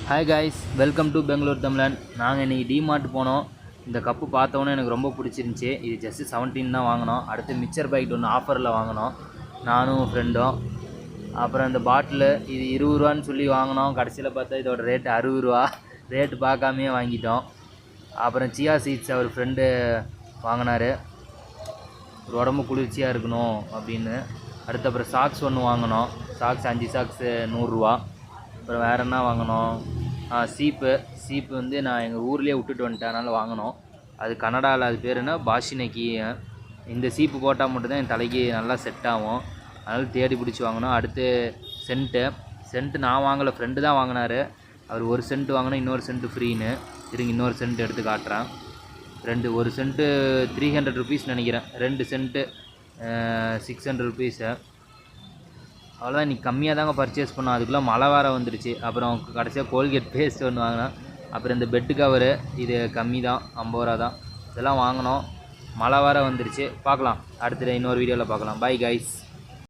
Hi guys, welcome to Bangalore Tamizhan. நாங்கள் இன்றைக்கி DMart போனோம். இந்த கப்பு பார்த்தோன்னே எனக்கு ரொம்ப பிடிச்சிருந்துச்சி. இது ஜஸ்ட்டு 17 தான் வாங்கினோம். அடுத்து மிக்சர் பாக்கெட் ஒன்று ஆஃபரில் வாங்கினோம், நானும் ஃப்ரெண்டும். அப்புறம் இந்த பாட்டிலு இது 20 ரூபான்னு சொல்லி வாங்கினோம். கடைசியில் பார்த்தா இதோட ரேட்டு 60 ரூபா. ரேட்டு பார்க்காமையே வாங்கிட்டோம். அப்புறம் சியா சீட்ஸ் அவர் ஃப்ரெண்டு வாங்கினார், ஒரு உடம்பு குளிர்ச்சியாக இருக்கணும் அப்படின்னு. அடுத்து அப்புறம் சாக்ஸ் ஒன்று வாங்கினோம். சாக்ஸ் 5 சாக்ஸு 100 ரூபா. அப்புறம் வேறு என்ன வாங்கினோம், சீப்பு வந்து நான் எங்கள் ஊர்லேயே விட்டுட்டு வந்துட்டேன், அதனால் வாங்கினோம். அது கனடாவில் அது பேர் என்ன, பாஷினக்கி. இந்த சீப்பு போட்டால் மட்டும்தான் என் தலைக்கு நல்லா செட் ஆகும், அதனால் தேடி பிடிச்சி வாங்கினோம். அடுத்து சென்ட்டு நான் வாங்கலை, ஃப்ரெண்டு தான் வாங்கினார். அவர் ஒரு சென்ட் வாங்கினா இன்னொரு சென்ட்டு ஃப்ரீன்னு. இருங்க இன்னொரு சென்ட் எடுத்து காட்டுறேன். ஒரு சென்ட்டு 300 ருபீஸ் நினைக்கிறேன், 2 சென்ட்டு 600 ருபீஸு. அவ்வளோதான். இன்றைக்கி கம்மியாக தாங்க பர்ச்சேஸ் பண்ணோம், அதுக்குள்ளே மழை வேறு வந்துடுச்சு. அப்புறம் கடைசியாக கோல்கேட் பேஸ்ட் ஒன்று வாங்கினோம். அப்புறம் இந்த பெட்டு கவரு, இது கம்மி தான், 50 ரூபா தான். இதெல்லாம் வாங்கினோம். மழை வேறு வந்துடுச்சு. பார்க்கலாம், அடுத்த இன்னொரு வீடியோவில் பார்க்கலாம். Bye guys.